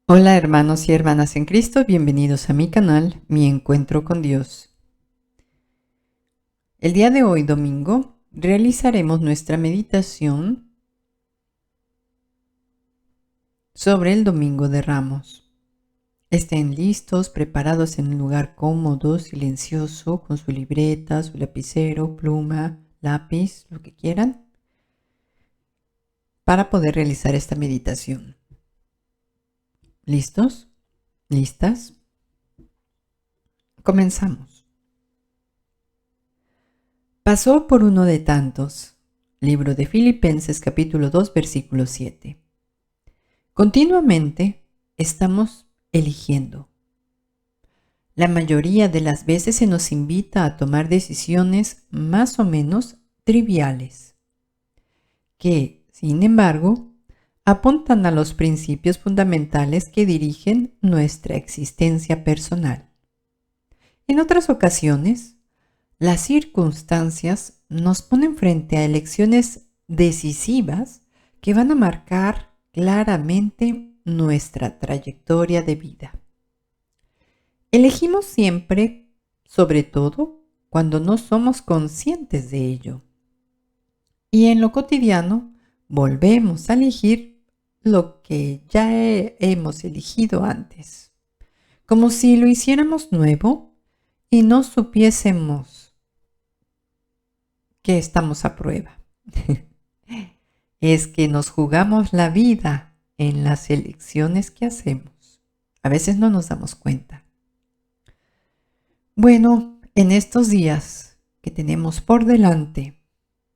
Hola hermanos y hermanas en Cristo, bienvenidos a mi canal, Mi Encuentro con Dios. El día de hoy, domingo, realizaremos nuestra meditación sobre el Domingo de Ramos. Estén listos, preparados en un lugar cómodo, silencioso, con su libreta, su lapicero, pluma, lápiz, lo que quieran, para poder realizar esta meditación. ¿Listos? ¿Listas? Comenzamos. Pasó por uno de tantos. Libro de Filipenses capítulo 2 versículo 7. Continuamente estamos eligiendo. La mayoría de las veces se nos invita a tomar decisiones más o menos triviales, que, sin embargo, apuntan a los principios fundamentales que dirigen nuestra existencia personal. En otras ocasiones, las circunstancias nos ponen frente a elecciones decisivas que van a marcar claramente nuestra trayectoria de vida. Elegimos siempre, sobre todo, cuando no somos conscientes de ello. Y en lo cotidiano, volvemos a elegir lo que ya hemos elegido antes, como si lo hiciéramos nuevo y no supiésemos que estamos a prueba. Es que nos jugamos la vida en las elecciones que hacemos. A veces no nos damos cuenta. Bueno, en estos días que tenemos por delante,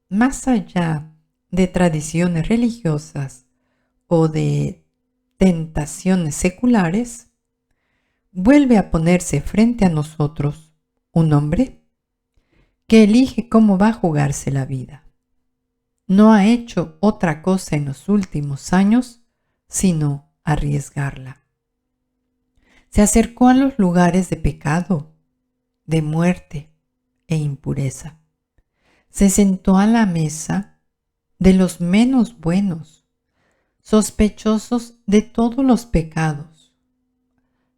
más allá de tradiciones religiosas o de tentaciones seculares, vuelve a ponerse frente a nosotros un hombre que elige cómo va a jugarse la vida. No ha hecho otra cosa en los últimos años sino arriesgarla. Se acercó a los lugares de pecado, de muerte e impureza. Se sentó a la mesa de los menos buenos, sospechosos de todos los pecados.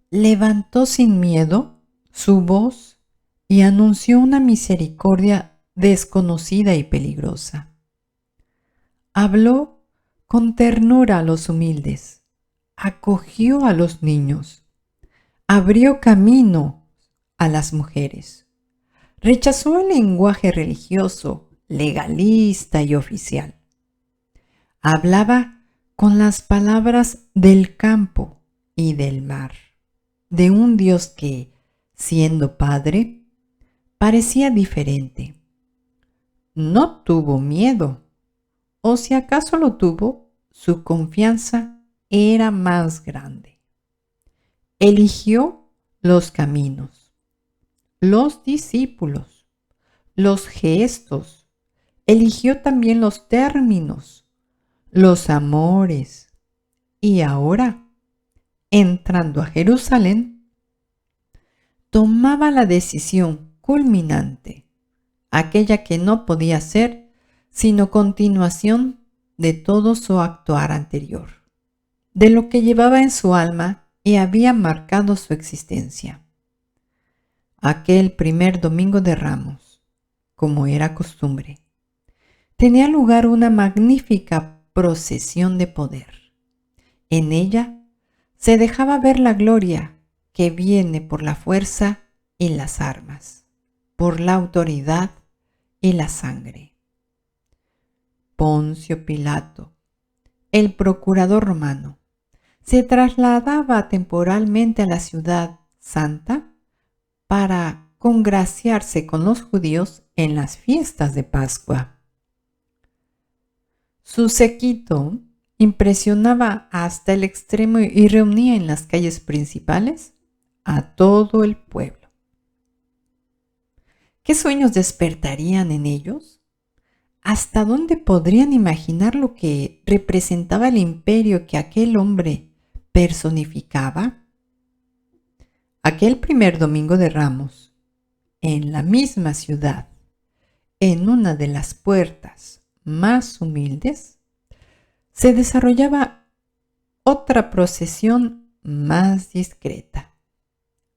Levantó sin miedo su voz y anunció una misericordia desconocida y peligrosa. Habló con ternura a los humildes, acogió a los niños, abrió camino a las mujeres, rechazó el lenguaje religioso, legalista y oficial. Hablaba con las palabras del campo y del mar, de un Dios que, siendo Padre, parecía diferente. No tuvo miedo, o si acaso lo tuvo, su confianza era más grande. Eligió los caminos, los discípulos, los gestos, eligió también los términos, los amores, y ahora, entrando a Jerusalén, tomaba la decisión culminante, aquella que no podía ser sino continuación de todo su actuar anterior, de lo que llevaba en su alma y había marcado su existencia. Aquel primer domingo de Ramos, como era costumbre, tenía lugar una magnífica procesión de poder. En ella se dejaba ver la gloria que viene por la fuerza y las armas, por la autoridad y la sangre. Poncio Pilato, el procurador romano, se trasladaba temporalmente a la ciudad santa para congraciarse con los judíos en las fiestas de Pascua. Su séquito impresionaba hasta el extremo y reunía en las calles principales a todo el pueblo. ¿Qué sueños despertarían en ellos? ¿Hasta dónde podrían imaginar lo que representaba el imperio que aquel hombre personificaba? Aquel primer domingo de Ramos, en la misma ciudad, en una de las puertas más humildes, se desarrollaba otra procesión más discreta,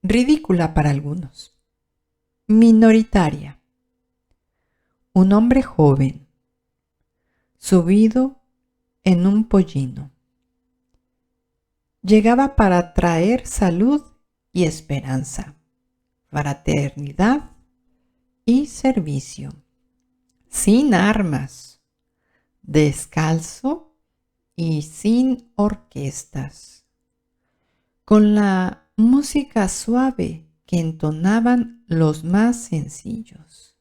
ridícula para algunos, minoritaria. Un hombre joven, subido en un pollino, llegaba para traer salud y esperanza, fraternidad y servicio, sin armas, descalzo y sin orquestas, con la música suave que entonaban los más sencillos.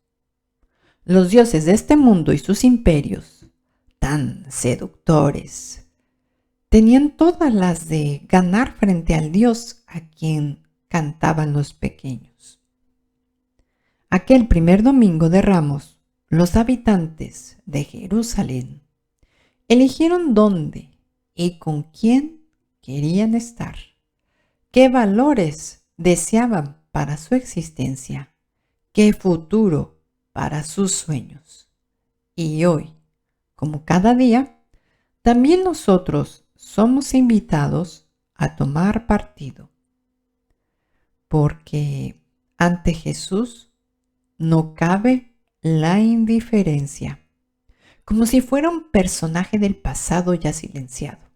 Los dioses de este mundo y sus imperios, tan seductores, tenían todas las de ganar frente al Dios a quien cantaban los pequeños. Aquel primer domingo de Ramos, los habitantes de Jerusalén eligieron dónde y con quién querían estar, qué valores deseaban para su existencia, qué futuro para sus sueños. Y hoy, como cada día, también nosotros somos invitados a tomar partido, porque ante Jesús no cabe la indiferencia, como si fuera un personaje del pasado ya silenciado.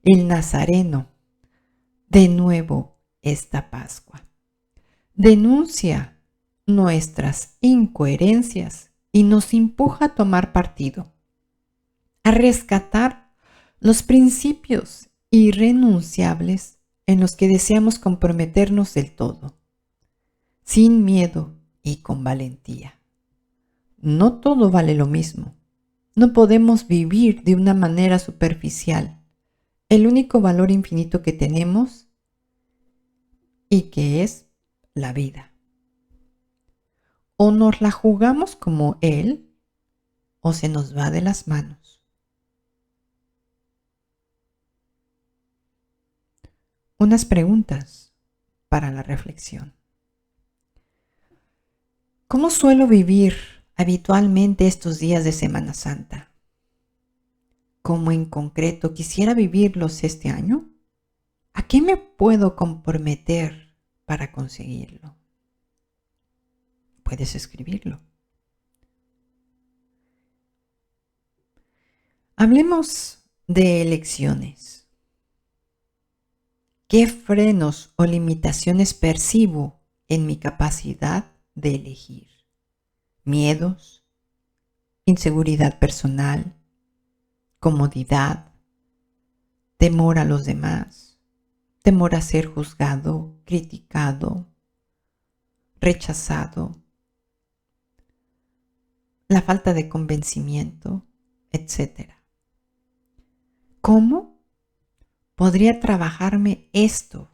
El Nazareno, de nuevo esta Pascua, denuncia nuestras incoherencias y nos empuja a tomar partido, a rescatar los principios irrenunciables en los que deseamos comprometernos del todo, sin miedo y con valentía. No todo vale lo mismo. No podemos vivir de una manera superficial. El único valor infinito que tenemos y que es la vida. O nos la jugamos como Él o se nos va de las manos. Unas preguntas para la reflexión. ¿Cómo suelo vivir habitualmente estos días de Semana Santa? ¿Cómo en concreto quisiera vivirlos este año? ¿A qué me puedo comprometer para conseguirlo? Puedes escribirlo. Hablemos de elecciones. ¿Qué frenos o limitaciones percibo en mi capacidad de elegir? Miedos, inseguridad personal, comodidad, temor a los demás, temor a ser juzgado, criticado, rechazado, la falta de convencimiento, etc. ¿Cómo podría trabajarme esto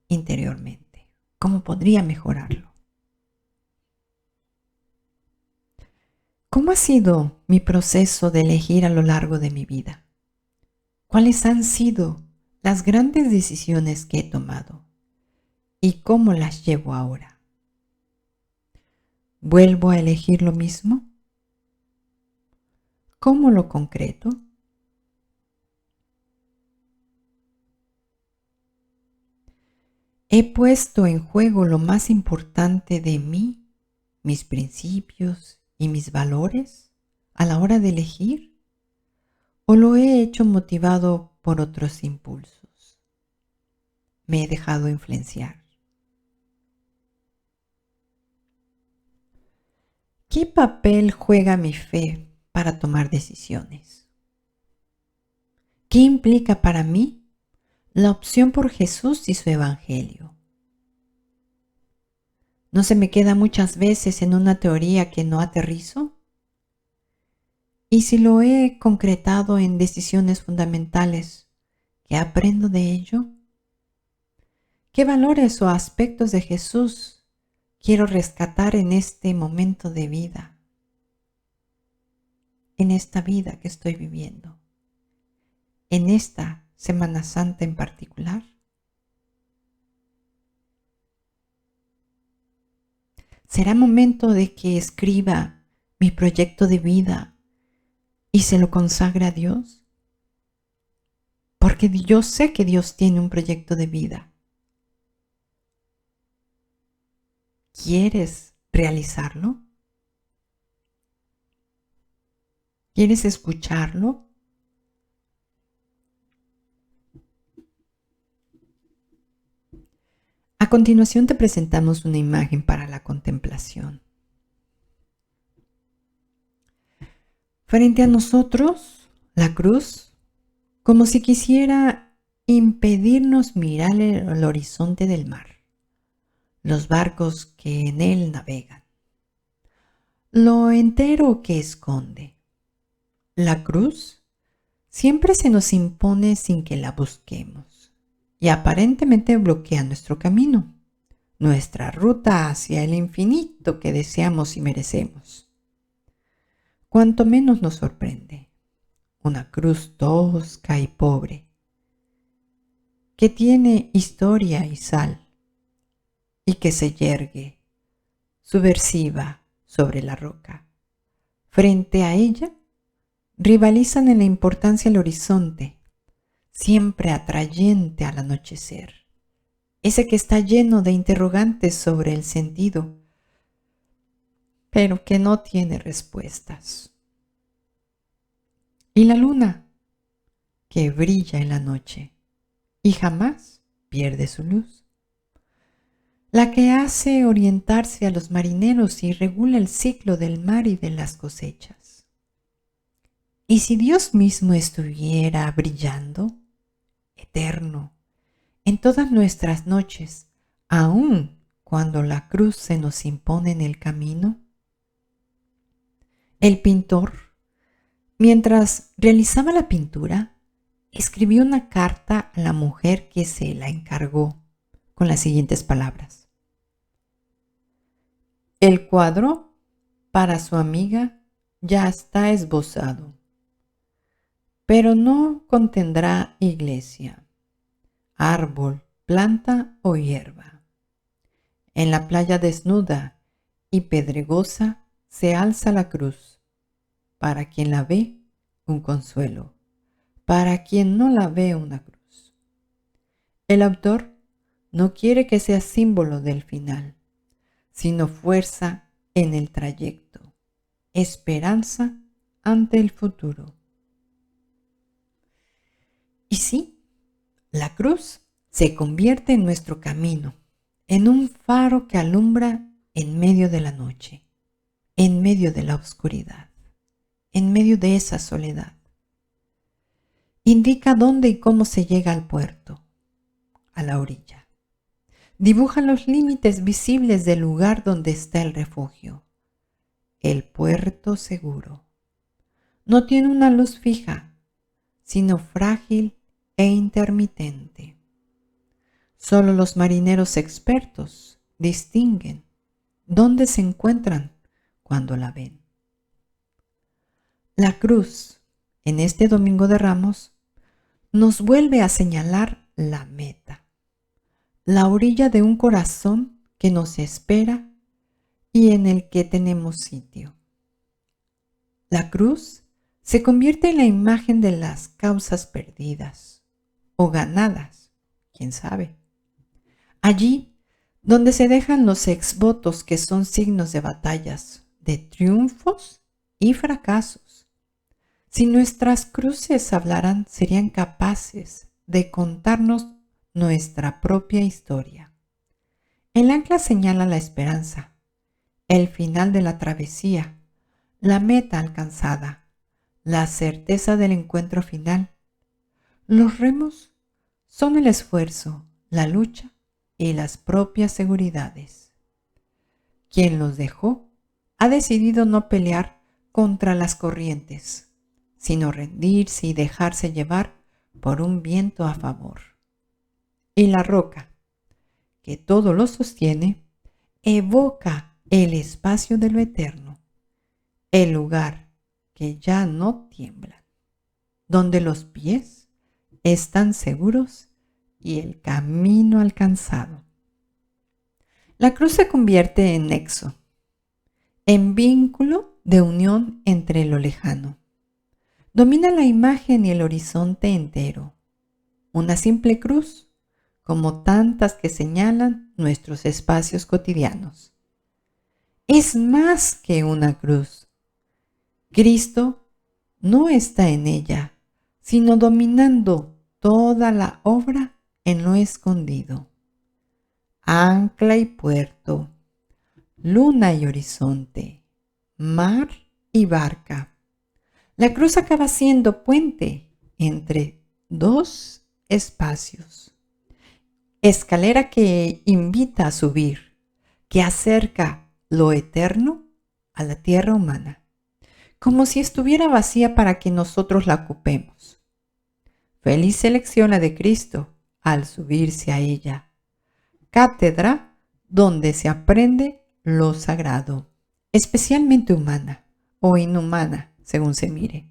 interiormente? ¿Cómo podría mejorarlo? ¿Cómo ha sido mi proceso de elegir a lo largo de mi vida? ¿Cuáles han sido las grandes decisiones que he tomado? ¿Y cómo las llevo ahora? ¿Vuelvo a elegir lo mismo? ¿Cómo lo concreto? ¿He puesto en juego lo más importante de mí, mis principios y mis valores a la hora de elegir? ¿O lo he hecho motivado por otros impulsos? ¿Me he dejado influenciar? ¿Qué papel juega mi fe para tomar decisiones? ¿Qué implica para mí la opción por Jesús y su Evangelio? ¿No se me queda muchas veces en una teoría que no aterrizo? Y si lo he concretado en decisiones fundamentales, ¿qué aprendo de ello? ¿Qué valores o aspectos de Jesús quiero rescatar en este momento de vida? En esta vida que estoy viviendo. En esta Semana Santa en particular. ¿Será momento de que escriba mi proyecto de vida y se lo consagre a Dios? porque yo sé que Dios tiene un proyecto de vida. ¿Quieres realizarlo? ¿Quieres escucharlo? A continuación te presentamos una imagen para la contemplación. Frente a nosotros, la cruz, como si quisiera impedirnos mirar el horizonte del mar, los barcos que en él navegan, lo entero que esconde. La cruz siempre se nos impone sin que la busquemos y aparentemente bloquea nuestro camino, nuestra ruta hacia el infinito que deseamos y merecemos. Cuanto menos nos sorprende, una cruz tosca y pobre, que tiene historia y sal, y que se yergue, subversiva, sobre la roca. Frente a ella, rivalizan en la importancia el horizonte, siempre atrayente al anochecer, ese que está lleno de interrogantes sobre el sentido, pero que no tiene respuestas. Y la luna, que brilla en la noche y jamás pierde su luz, la que hace orientarse a los marineros y regula el ciclo del mar y de las cosechas. ¿Y si Dios mismo estuviera brillando, eterno, en todas nuestras noches, aun cuando la cruz se nos impone en el camino? El pintor, mientras realizaba la pintura, escribió una carta a la mujer que se la encargó con las siguientes palabras: el cuadro para su amiga ya está esbozado, pero no contendrá iglesia, árbol, planta o hierba. En la playa desnuda y pedregosa se alza la cruz, para quien la ve un consuelo, para quien no la ve una cruz. El autor no quiere que sea símbolo del final, sino fuerza en el trayecto, esperanza ante el futuro. Y sí, la cruz se convierte en nuestro camino, en un faro que alumbra en medio de la noche, en medio de la oscuridad, en medio de esa soledad. Indica dónde y cómo se llega al puerto, a la orilla. Dibuja los límites visibles del lugar donde está el refugio, el puerto seguro. No tiene una luz fija, sino frágil e intermitente. Solo los marineros expertos distinguen dónde se encuentran cuando la ven. La cruz, en este Domingo de Ramos, nos vuelve a señalar la meta, la orilla de un corazón que nos espera y en el que tenemos sitio. La cruz se convierte en la imagen de las causas perdidas o ganadas, quién sabe. Allí donde se dejan los exvotos que son signos de batallas, de triunfos y fracasos. Si nuestras cruces hablaran, serían capaces de contarnos nuestra propia historia. El ancla señala la esperanza, el final de la travesía, la meta alcanzada, la certeza del encuentro final. Los remos son el esfuerzo, la lucha y las propias seguridades. Quien los dejó ha decidido no pelear contra las corrientes, sino rendirse y dejarse llevar por un viento a favor. Y la roca, que todo lo sostiene, evoca el espacio de lo eterno, el lugar que ya no tiembla, donde los pies están seguros y el camino alcanzado. La cruz se convierte en nexo, en vínculo de unión entre lo lejano. Domina la imagen y el horizonte entero. una simple cruz, como tantas que señalan nuestros espacios cotidianos. Es más que una cruz. Cristo no está en ella, sino dominando toda la obra en lo escondido. Ancla y puerto, luna y horizonte, mar y barca. La cruz acaba siendo puente entre dos espacios. Escalera que invita a subir, que acerca lo eterno a la tierra humana, como si estuviera vacía para que nosotros la ocupemos. Feliz elección la de Cristo al subirse a ella. Cátedra donde se aprende lo sagrado, especialmente humana o inhumana, según se mire.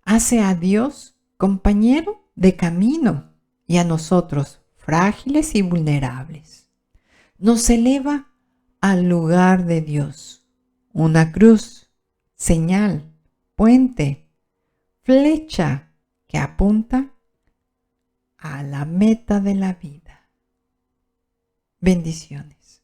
Hace a Dios compañero de camino y a nosotros frágiles y vulnerables. Nos eleva al lugar de Dios, una cruz, señal, puente, flecha que apunta a la meta de la vida. Bendiciones.